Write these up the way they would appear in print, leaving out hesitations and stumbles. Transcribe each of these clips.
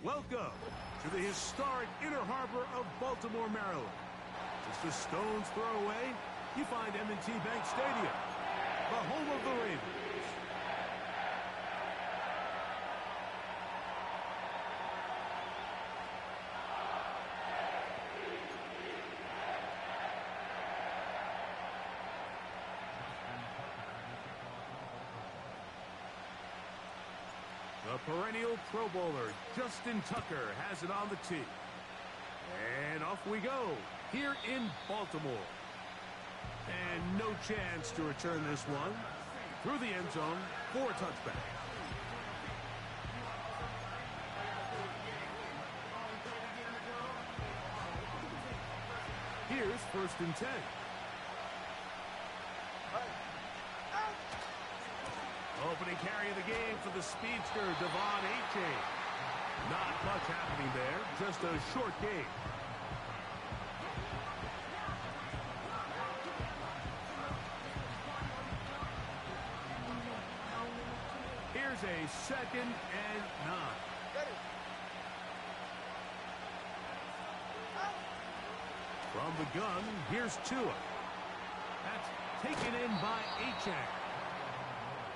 Welcome to the historic Inner Harbor of Baltimore, Maryland. Just a stone's throw away, you find M&T Bank Stadium, the home of the Ravens. The perennial Pro Bowler, Justin Tucker, has it on the tee. And off we go, here in Baltimore. And no chance to return this one through the end zone for a touchback. Here's 1st and 10. Opening carry of the game for the speedster, Devon Achane. Not much happening there, just a short game. Here's a 2nd and 9. From the gun, here's Tua. That's taken in by Achane.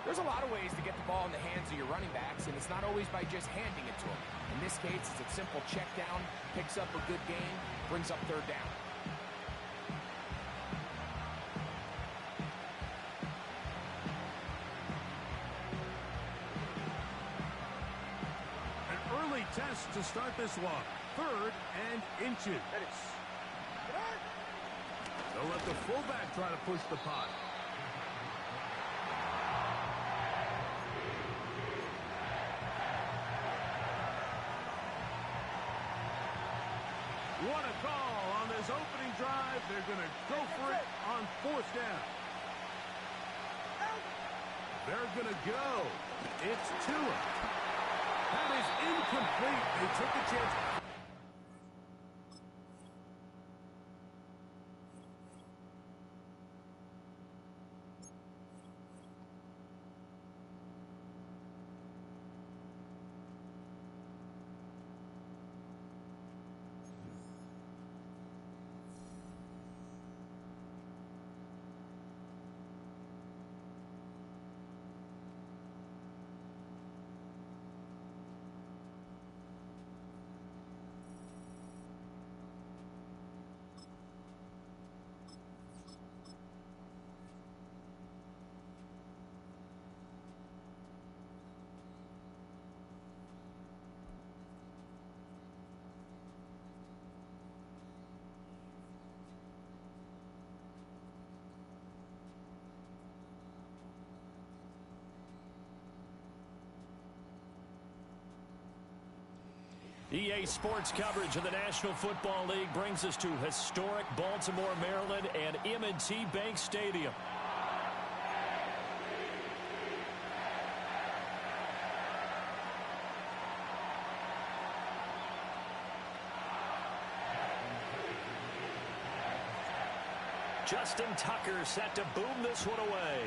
There's a lot of ways to get the ball in the hands of your running backs, and it's not always by just handing it to them. In this case, it's a simple check down, picks up a good gain, brings up 3rd down. An early test to start this one. 3rd and inches. They'll let the fullback try to push the pot. What a call on this opening drive. They're going to go for it on 4th down. They're going to go. It's Tua. That is incomplete. They took a chance. EA Sports coverage of the National Football League brings us to historic Baltimore, Maryland, and M&T Bank Stadium. Justin Tucker set to boom this one away.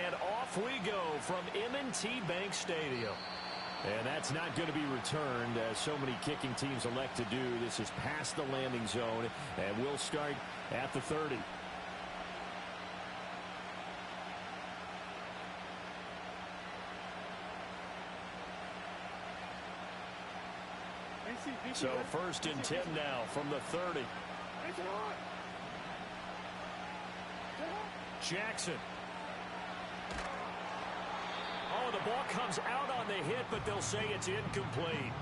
And off we go from M&T Bank Stadium. And that's not going to be returned, as so many kicking teams elect to do. This is past the landing zone, and we'll start at the 30. So 1st and 10 now from the 30. Jackson. Oh, the ball comes out on the hit, but they'll say it's incomplete.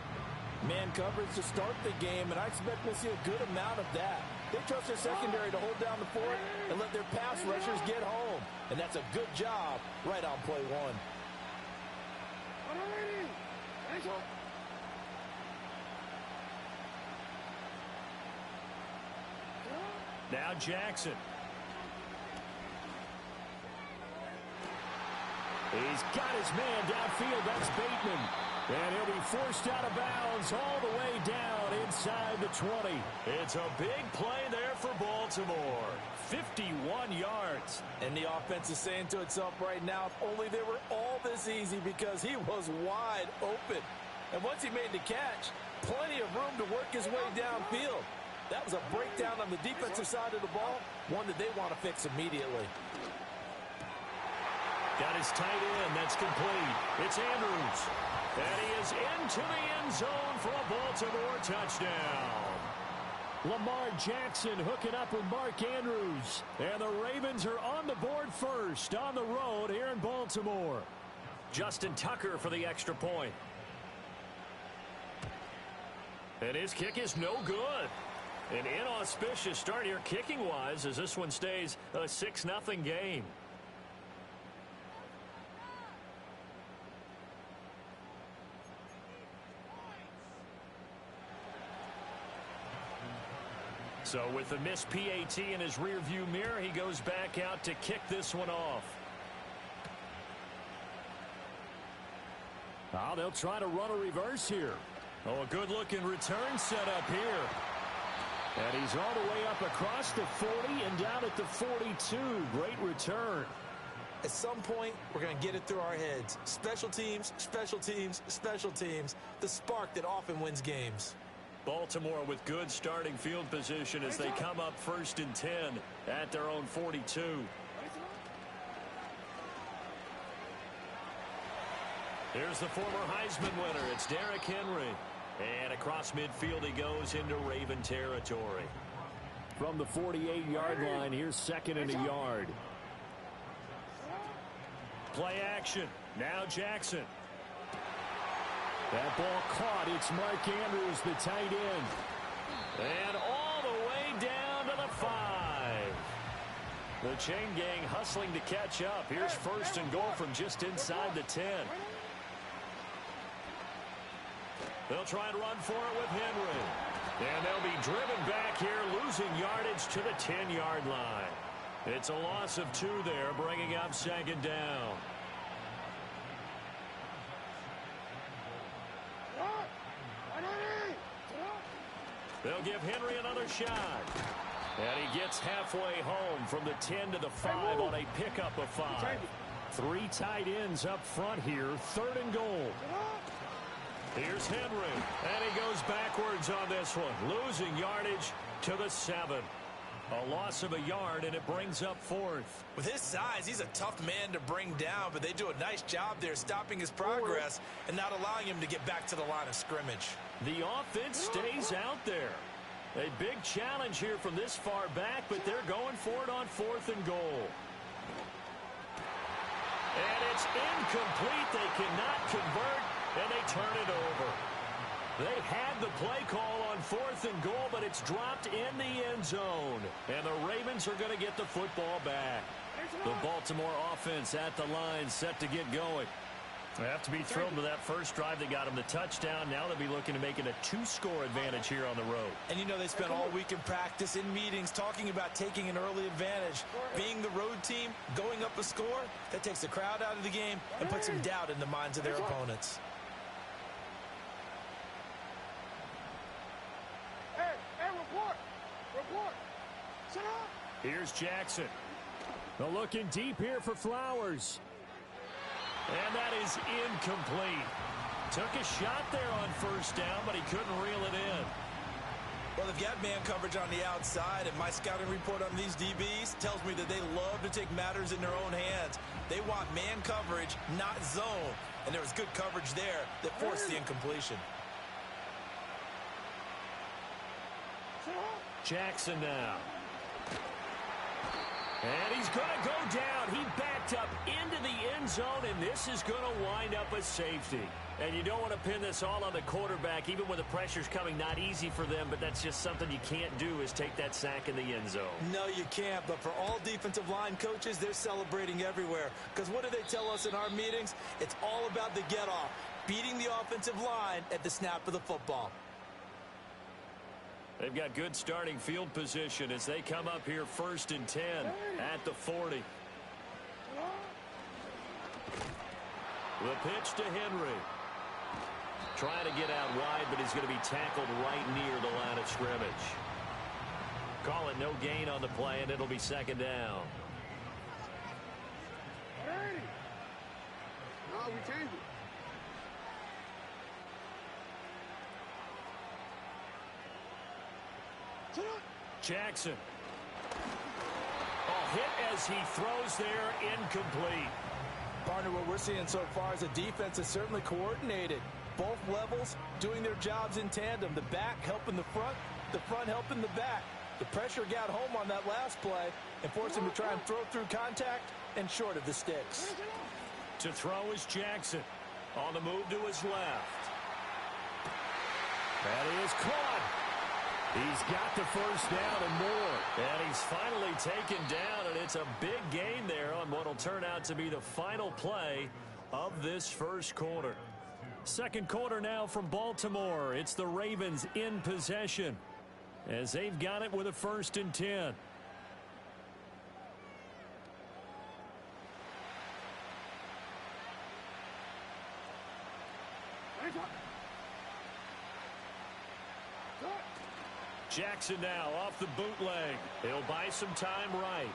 Man coverage to start the game, and I expect we'll see a good amount of that. They trust their secondary to hold down the fort and let their pass rushers get home. And that's a good job right on play 1. Now Jackson. He's got his man downfield. That's Bateman. And he'll be forced out of bounds all the way down inside the 20. It's a big play there for Baltimore. 51 yards. And the offense is saying to itself right now, if only they were all this easy, because he was wide open. And once he made the catch, Plenty of room to work his way downfield. That was a breakdown on the defensive side of the ball, one that they want to fix immediately. Got his tight end. That's complete. It's Andrews. And he is into the end zone for a Baltimore touchdown. Lamar Jackson hooking up with Mark Andrews. And the Ravens are on the board first on the road here in Baltimore. Justin Tucker for the extra point. And his kick is no good. An inauspicious start here kicking-wise as this one stays a 6-0 game. So with the missed PAT in his rearview mirror, he goes back out to kick this one off. Oh, they'll try to run a reverse here. Oh, a good-looking return set up here. And he's all the way up across the 40 and down at the 42. Great return. At some point, we're going to get it through our heads. Special teams, special teams, special teams. The spark that often wins games. Baltimore with good starting field position as they come up 1st and 10 at their own 42. Here's the former Heisman winner. It's Derrick Henry. And across midfield he goes into Raven territory. From the 48-yard line, here's 2nd and a yard. Play action. Now Jackson. That ball caught. It's Mark Andrews, the tight end. And all the way down to the 5. The chain gang hustling to catch up. Here's 1st and goal from just inside the 10. They'll try and run for it with Henry. And they'll be driven back here, losing yardage to the 10-yard line. It's a loss of 2 there, bringing up 2nd down. They'll give Henry another shot. And he gets halfway home from the 10 to the 5 on a pickup of 5. 3 tight ends up front here, 3rd and goal. Here's Henry, and he goes backwards on this one, losing yardage to the 7. A loss of a yard, and it brings up 4th. With his size, he's a tough man to bring down, but they do a nice job there stopping his progress and not allowing him to get back to the line of scrimmage. The offense stays out there. A big challenge here from this far back, but they're going for it on 4th and goal. And it's incomplete. They cannot convert, and they turn it over. They had the play call on 4th and goal, but it's dropped in the end zone. And the Ravens are going to get the football back. The Baltimore offense at the line, set to get going. They have to be thrilled with that first drive that got them the touchdown. Now they'll be looking to make it a 2-score advantage here on the road. And you know they spent all week in practice, in meetings, talking about taking an early advantage. Being the road team, going up a score, that takes the crowd out of the game and puts some doubt in the minds of their opponents. Here's Jackson. They're looking deep here for Flowers. And that is incomplete. Took a shot there on 1st down, but he couldn't reel it in. Well, they've got man coverage on the outside, and my scouting report on these DBs tells me that they love to take matters in their own hands. They want man coverage, not zone. And there was good coverage there that forced the incompletion. Jackson now. And he's going to go down. He backed up into the end zone, and this is going to wind up a safety. And you don't want to pin this all on the quarterback, even when the pressure's coming. Not easy for them, but that's just something you can't do, is take that sack in the end zone. No, you can't. But for all defensive line coaches, they're celebrating everywhere. Because what do they tell us in our meetings? It's all about the get-off, beating the offensive line at the snap of the football. They've got good starting field position as they come up here 1st and 10 at the 40. The pitch to Henry. Trying to get out wide, but he's going to be tackled right near the line of scrimmage. Call it no gain on the play, and it'll be 2nd down. No, we changed it. Jackson. Oh, hit as he throws there, incomplete. Partner, what we're seeing so far is the defense is certainly coordinated. Both levels doing their jobs in tandem. The back helping the front helping the back. The pressure got home on that last play and forced him to try and throw through contact and short of the sticks. To throw is Jackson. On the move to his left. That is caught. He's got the first down and more. And he's finally taken down, and it's a big gain there on what will turn out to be the final play of this first quarter. Second quarter now from Baltimore. It's the Ravens in possession as they've got it with a 1st and 10. Jackson now off the bootleg. He'll buy some time right.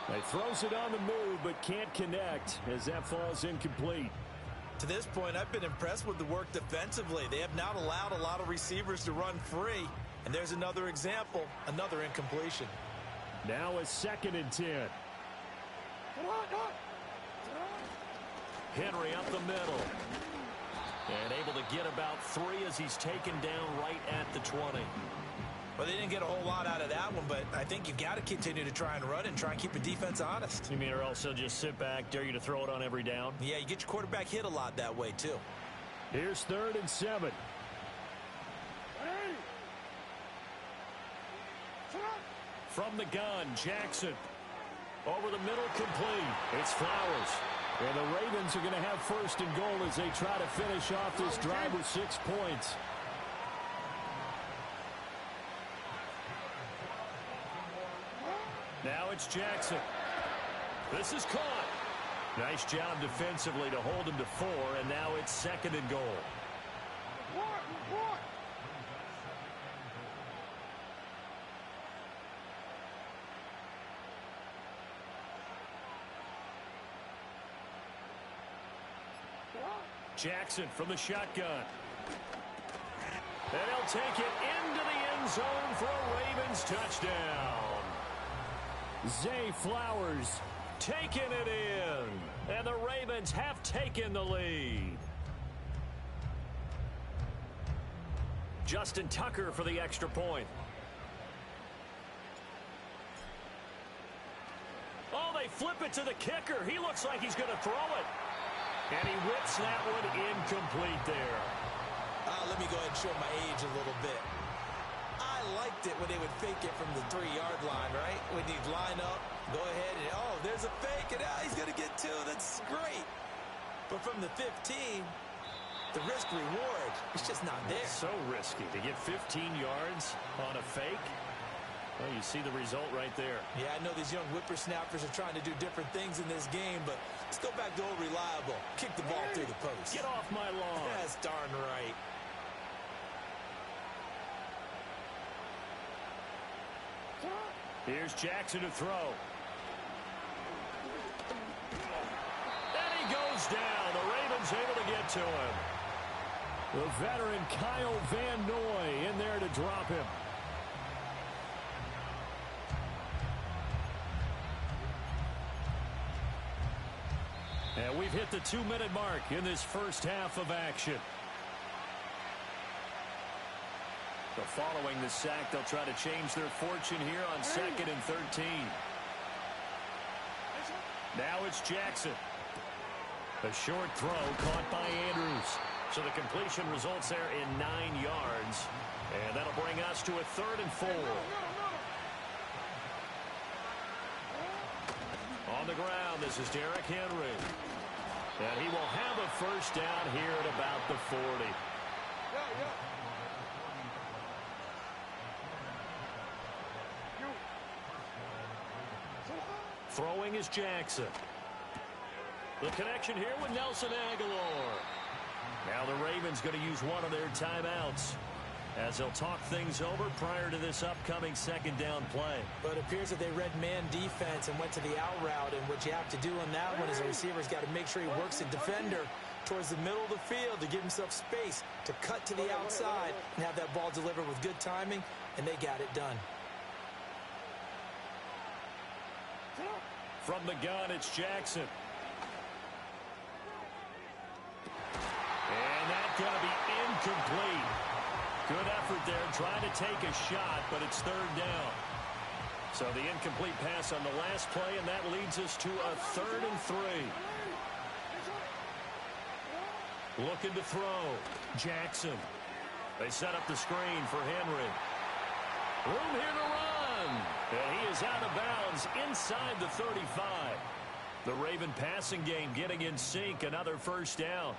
He throws it on the move but can't connect as that falls incomplete. To this point, I've been impressed with the work defensively. They have not allowed a lot of receivers to run free. And there's another example, another incompletion. Now a 2nd and 10. Henry up the middle. And able to get about 3 as he's taken down right at the 20. Well, they didn't get a whole lot out of that one, but I think you've got to continue to try and run and try and keep the defense honest. You mean or else they'll just sit back, dare you to throw it on every down? Yeah, you get your quarterback hit a lot that way, too. Here's 3rd and 7. From the gun, Jackson. Over the middle, complete. It's Flowers. And the Ravens are going to have 1st and goal as they try to finish off this drive with 6 points. Now it's Jackson. This is caught. Nice job defensively to hold him to 4, and now it's 2nd and goal. Jackson from the shotgun. And he'll take it into the end zone for a Ravens touchdown. Zay Flowers taking it in. And the Ravens have taken the lead. Justin Tucker for the extra point. Oh, they flip it to the kicker. He looks like he's going to throw it. And he whips that one incomplete there. Let me go ahead and show my age a little bit. I liked it when they would fake it from the 3-yard line, right? When you line up, go ahead and, oh, there's a fake, and he's going to get 2. That's great. But from the 15, the risk-reward, it's just not there. So risky to get 15 yards on a fake. Well, you see the result right there. Yeah, I know these young whippersnappers are trying to do different things in this game, but let's go back to old reliable. Kick the ball through the post. Get off my lawn. That's darn right. Here's Jackson to throw. And he goes down. The Ravens able to get to him. The veteran Kyle Van Noy in there to drop him. And we've hit the 2-minute mark in this first half of action. So following the sack, they'll try to change their fortune here on 2nd and 13. Now it's Jackson. A short throw caught by Andrews. So the completion results there in 9 yards. And that'll bring us to a 3rd and 4. On the ground, this is Derrick Henry. And he will have a first down here at about the 40. Throwing is Jackson. The connection here with Nelson Aguilar. Now the Ravens going to use one of their timeouts as they'll talk things over prior to this upcoming 2nd down play. But it appears that they read man defense and went to the out route, and what you have to do on that one is the receiver's got to make sure he works the defender towards the middle of the field to give himself space to cut to the outside and have that ball delivered with good timing, and they got it done. From the gun, it's Jackson. And that's going to be incomplete. Good effort there, trying to take a shot, but it's third down. So the incomplete pass on the last play, and that leads us to a 3rd and 3. Looking to throw. Jackson. They set up the screen for Henry. Room here to run. And he is out of bounds inside the 35. The Raven passing game getting in sync. Another first down.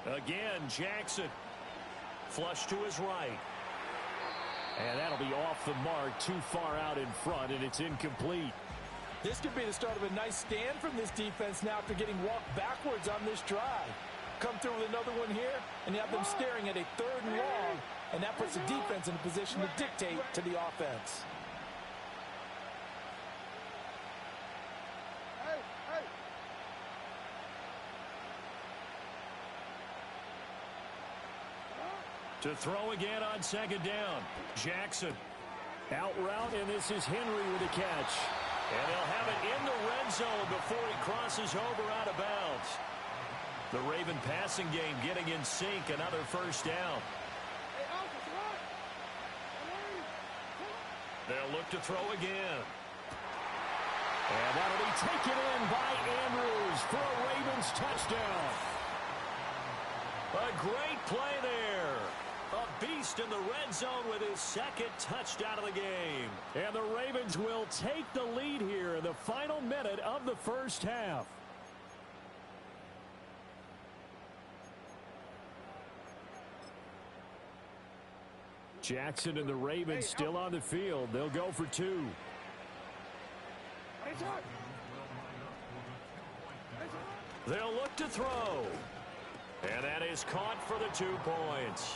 Again, Jackson. Flush to his right. And that'll be off the mark, too far out in front, and it's incomplete. This could be the start of a nice stand from this defense now after getting walked backwards on this drive. Come through with another one here, and you have them staring at a 3rd and long, and that puts the defense in a position to dictate to the offense. To throw again on 2nd down. Jackson. Out route, and this is Henry with a catch. And they'll have it in the red zone before he crosses over out of bounds. The Raven passing game getting in sync. Another first down. They'll look to throw again. And that'll be taken in by Andrews for a Ravens touchdown. A great play there. A beast in the red zone with his 2nd touchdown of the game. And the Ravens will take the lead here in the final minute of the first half. Jackson and the Ravens still on the field. They'll go for 2. They'll look to throw. And that is caught for the 2 points.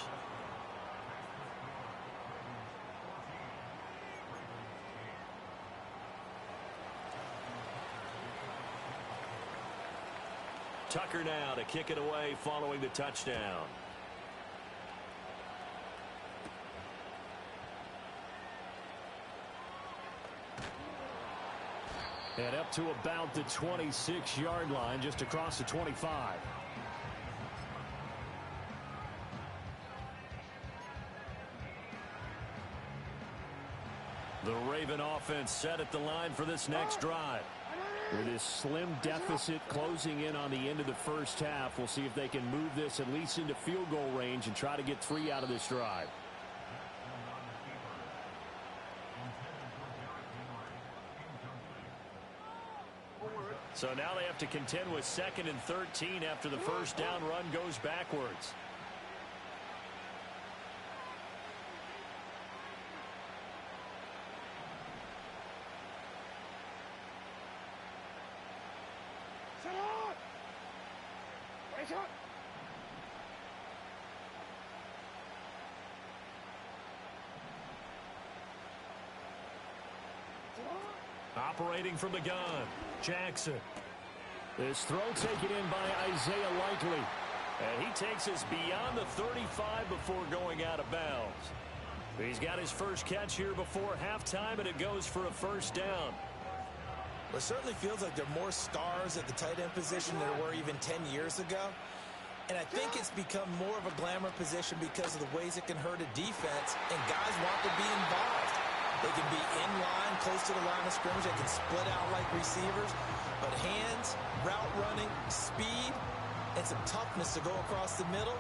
Tucker now to kick it away following the touchdown. And up to about the 26-yard line, just across the 25. The Raven offense set at the line for this next drive. With this slim deficit closing in on the end of the first half, we'll see if they can move this at least into field goal range and try to get 3 out of this drive. So now they have to contend with 2nd and 13 after the first down run goes backwards. Operating from the gun, Jackson. This throw taken in by Isaiah Likely. And he takes us beyond the 35 before going out of bounds. He's got his first catch here before halftime, and it goes for a first down. Well, it certainly feels like there are more stars at the tight end position than there were even 10 years ago. And I think it's become more of a glamour position because of the ways it can hurt a defense, and guys want to be involved. They can be in line, close to the line of scrimmage. They can split out like receivers. But hands, route running, speed, and some toughness to go across the middle,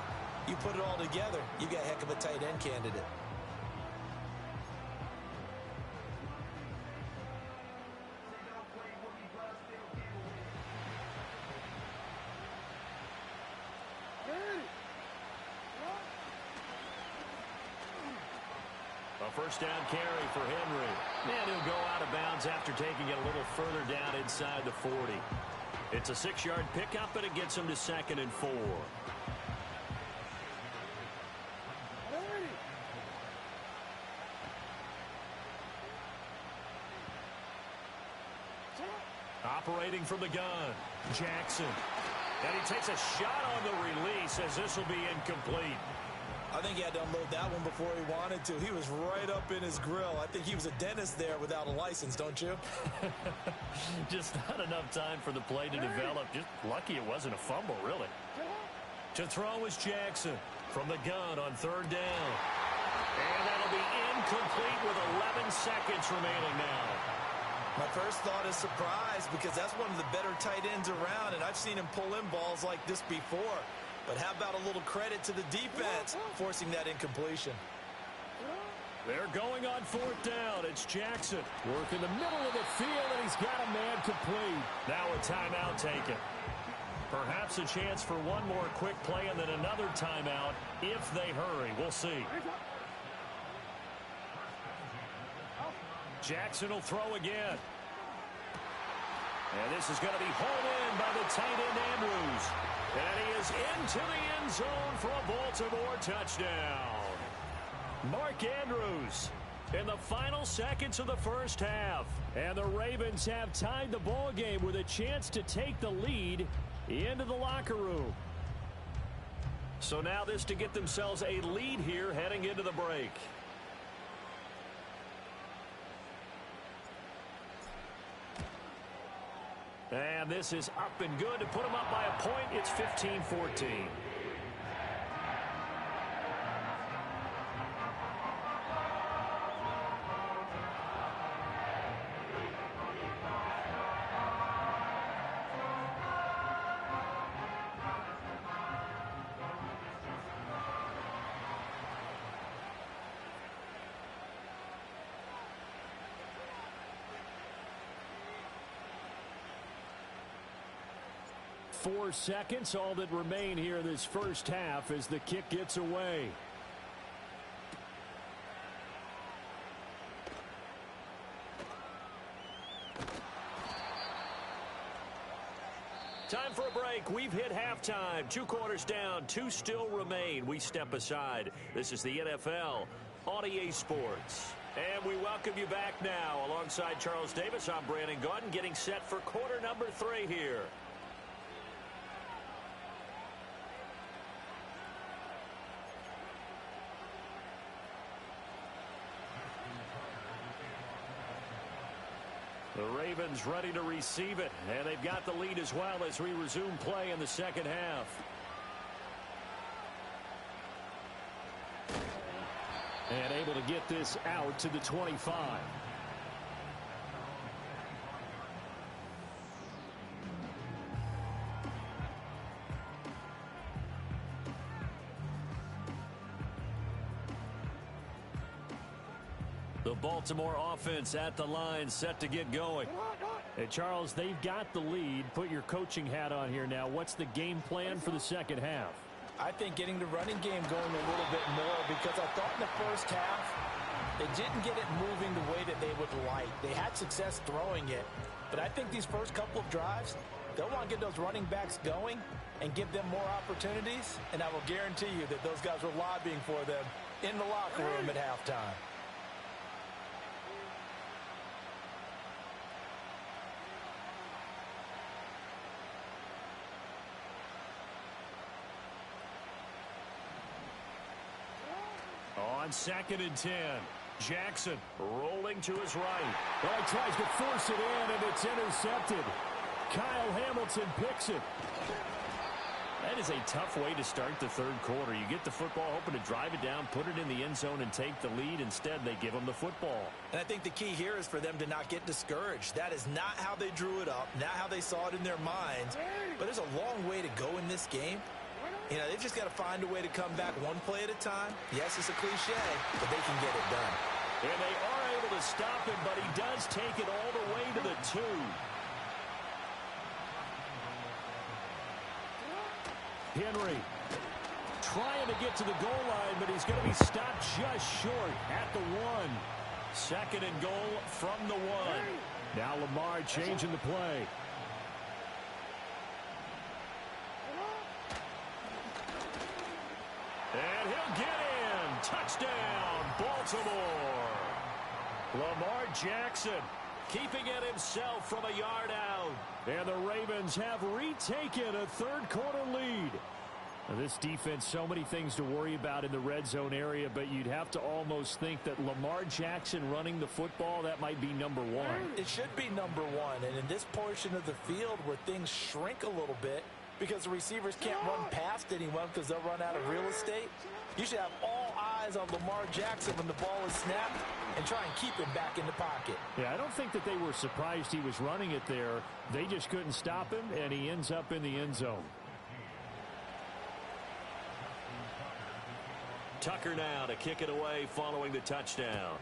you put it all together, you got a heck of a tight end candidate. A first down carry for Henry. And he'll go out of bounds after taking it a little further down inside the 40. It's a 6-yard pickup, and it gets him to 2nd and 4. Operating from the gun, Jackson. And he takes a shot on the release as this will be incomplete. I think he had to unload that one before he wanted to. He was right up in his grill. I think he was a dentist there without a license, don't you? Just not enough time for the play to develop. Just lucky it wasn't a fumble, really. To throw is Jackson from the gun on 3rd down. And that'll be incomplete with 11 seconds remaining now. My first thought is surprise because that's one of the better tight ends around, and I've seen him pull in balls like this before. But how about a little credit to the defense forcing that incompletion? They're going on 4th down. It's Jackson. Work in the middle of the field, and he's got a man complete. Now a timeout taken. Perhaps a chance for one more quick play and then another timeout if they hurry. We'll see. Jackson will throw again. And this is going to be hauled in by the tight end Andrews. And he is into the end zone for a Baltimore touchdown. Mark Andrews in the final seconds of the first half. And the Ravens have tied the ball game with a chance to take the lead into the locker room. So now this to get themselves a lead here heading into the break. And this is up and good to put them up by a point. It's 15-14. Four seconds, all that remain here this first half as the kick gets away. Time for a break. We've hit halftime. 2 quarters down, 2 still remain. We step aside. This is the NFL on EA Sports. And we welcome you back now. Alongside Charles Davis, I'm Brandon Gaudin, getting set for quarter number 3 here. The Ravens ready to receive it, and they've got the lead as well as we resume play in the second half. And able to get this out to the 25. The Baltimore offense at the line, set to get going. Hey, Charles, they've got the lead. Put your coaching hat on here now. What's the game plan for the second half? I think getting the running game going a little bit more because I thought in the first half they didn't get it moving the way that they would like. They had success throwing it, but I think these first couple of drives, they'll want to get those running backs going and give them more opportunities, and I will guarantee you that those guys were lobbying for them in the locker room at halftime. On 2nd and 10, Jackson rolling to his right. Well, he tries to force it in, and it's intercepted. Kyle Hamilton picks it. That is a tough way to start the third quarter. You get the football, hoping to drive it down, put it in the end zone, and take the lead. Instead, they give them the football. And I think the key here is for them to not get discouraged. That is not how they drew it up, not how they saw it in their minds. But there's a long way to go in this game. You know, they've just got to find a way to come back one play at a time. Yes, it's a cliche, but they can get it done. And they are able to stop him, but he does take it all the way to the 2. Henry trying to get to the goal line, but he's going to be stopped just short at the 1. Second and goal from the 1. Now Lamar changing the play. And he'll get in. Touchdown, Baltimore. Lamar Jackson keeping it himself from a yard out. And the Ravens have retaken a third-quarter lead. Now, this defense, so many things to worry about in the red zone area, but you'd have to almost think that Lamar Jackson running the football, that might be number 1. It should be number 1, and in this portion of the field where things shrink a little bit because the receivers can't run past anyone because they'll run out of real estate, you should have all eyes on Lamar Jackson when the ball is snapped and try and keep him back in the pocket. Yeah, I don't think that they were surprised he was running it there. They just couldn't stop him, and he ends up in the end zone. Tucker now to kick it away following the touchdown.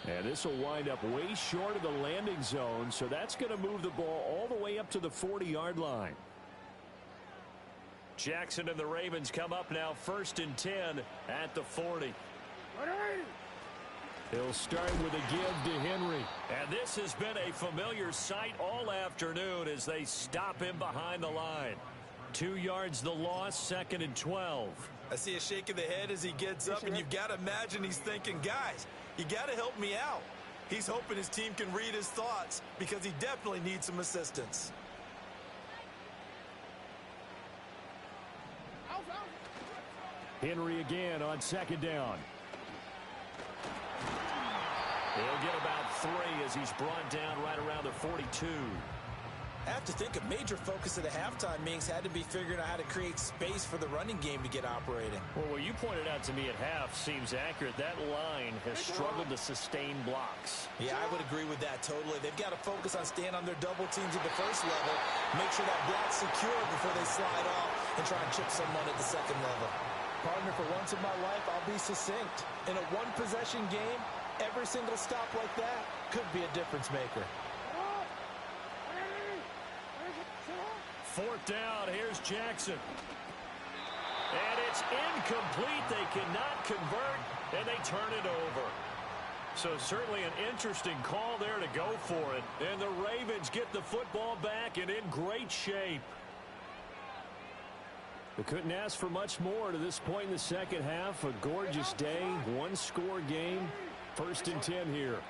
And this will wind up way short of the landing zone, so that's going to move the ball all the way up to the 40-yard line. Jackson and the Ravens come up now 1st and 10 at the 40. He'll start with a give to Henry. And this has been a familiar sight all afternoon as they stop him behind the line. 2 yards the loss, 2nd and 12. I see a shake of the head as he gets up, and you've got to imagine he's thinking, guys, you got to help me out. He's hoping his team can read his thoughts because he definitely needs some assistance. Henry again on 2nd down. He'll get about 3 as he's brought down right around the 42. I have to think a major focus of the halftime meetings had to be figuring out how to create space for the running game to get operating. Well, what you pointed out to me at half seems accurate. That line has struggled to sustain blocks. Yeah, I would agree with that totally. They've got to focus on staying on their double teams at the first level, make sure that block's secure before they slide off and try and chip someone at the second level. Partner, for once in my life, I'll be succinct. In a one-possession game, every single stop like that could be a difference maker. 4th down, here's Jackson. And it's incomplete. They cannot convert, and they turn it over. So certainly an interesting call there to go for it. And the Ravens get the football back and in great shape. They couldn't ask for much more to this point in the second half. A gorgeous day, one-score game. 1st and 10 here.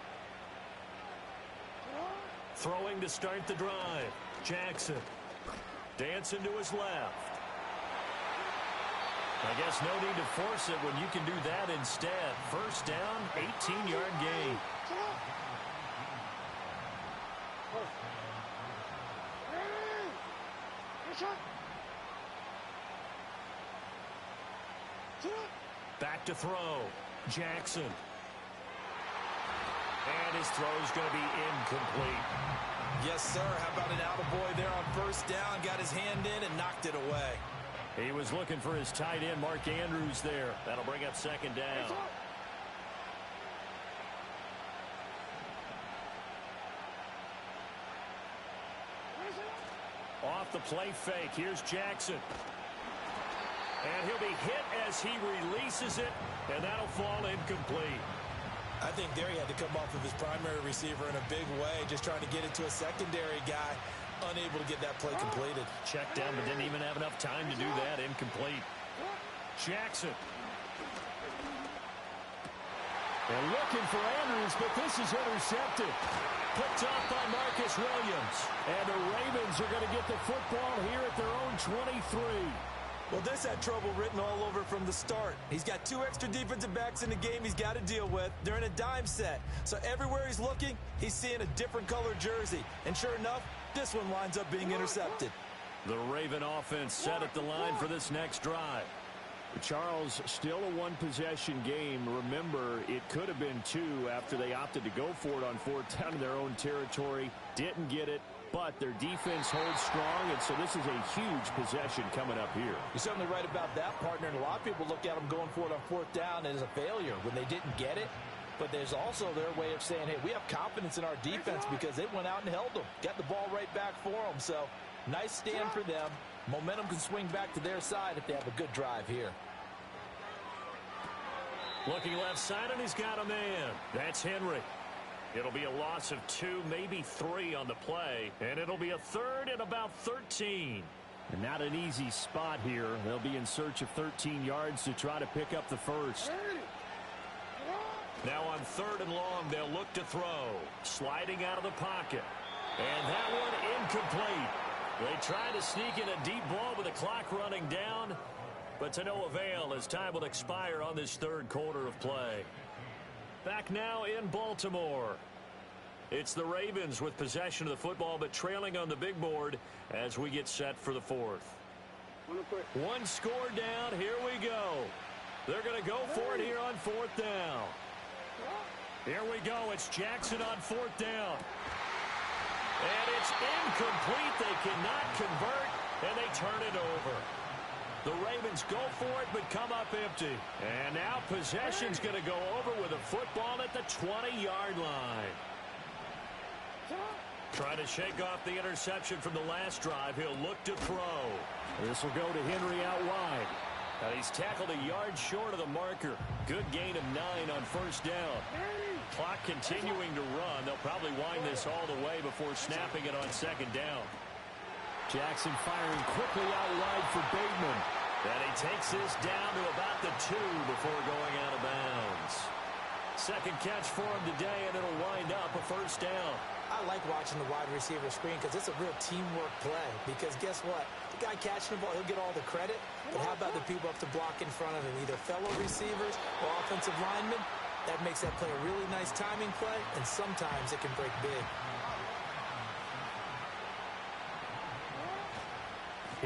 Throwing to start the drive. Jackson. Dancing to his left. I guess no need to force it when you can do that instead. 1st down, 18-yard gain. Back to throw. Jackson. And his throw's going to be incomplete. Yes, sir. How about an attaboy there on 1st down? Got his hand in and knocked it away. He was looking for his tight end, Mark Andrews, there. That'll bring up 2nd down. Off the play fake. Here's Jackson. And he'll be hit as he releases it, and that'll fall incomplete. I think there he had to come off of his primary receiver in a big way, just trying to get it to a secondary guy, unable to get that play completed. Checked down, but didn't even have enough time to do that. Incomplete. Jackson. They're looking for Andrews, but this is intercepted. Picked off by Marcus Williams. And the Ravens are going to get the football here at their own 23. Well, this had trouble written all over from the start. He's got 2 extra defensive backs in the game he's got to deal with. They're in a dime set. So everywhere he's looking, he's seeing a different color jersey. And sure enough, this one winds up being intercepted. The Raven offense set at the line for this next drive. Charles, still a one-possession game. Remember, it could have been 2 after they opted to go for it on 4th down in their own territory. Didn't get it. But their defense holds strong, and so this is a huge possession coming up here. You're certainly right about that, partner. And a lot of people look at them going for it on 4th down as a failure when they didn't get it. But there's also their way of saying, hey, we have confidence in our defense because they went out and held them. Got the ball right back for them. So nice stand for them. Momentum can swing back to their side if they have a good drive here. Looking left side, and he's got a man. That's Henry. It'll be a loss of 2, maybe 3 on the play, and it'll be a third and about 13. And not an easy spot here. They'll be in search of 13 yards to try to pick up the first. Now on 3rd and long, they'll look to throw. Sliding out of the pocket. And that one incomplete. They try to sneak in a deep ball with the clock running down, but to no avail as time will expire on this 3rd quarter of play. Back now in Baltimore. It's the Ravens with possession of the football, but trailing on the big board as we get set for the 4th. One score down. Here we go. They're going to go for it here on 4th down. Here we go. It's Jackson on 4th down. And it's incomplete. They cannot convert, and they turn it over. The Ravens go for it, but come up empty. And now possession's going to go over with a football at the 20-yard line. Trying to shake off the interception from the last drive. He'll look to throw. This will go to Henry out wide. He's tackled a yard short of the marker. Good gain of 9 on 1st down. Clock continuing to run. They'll probably wind this all the way before snapping it on 2nd down. Jackson firing quickly out wide for Bateman. And he takes this down to about the 2 before going out of bounds. 2nd catch for him today, and it'll wind up a 1st down. I like watching the wide receiver screen because it's a real teamwork play. Because guess what? The guy catching the ball, he'll get all the credit. But how about the people up to block in front of him, either fellow receivers or offensive linemen? That makes that play a really nice timing play, and sometimes it can break big.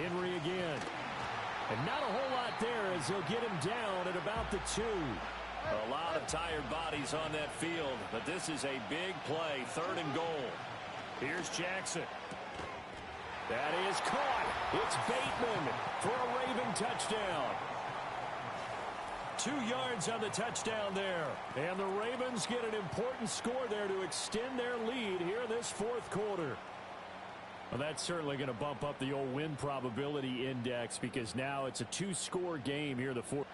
Henry again. And not a whole lot there as they'll get him down at about the 2. A lot of tired bodies on that field, but this is a big play, 3rd and goal. Here's Jackson. That is caught. It's Bateman for a Raven touchdown. 2 yards on the touchdown there. And the Ravens get an important score there to extend their lead here in this 4th quarter. Well, that's certainly going to bump up the old win probability index because now it's a 2-score game here in the 4th.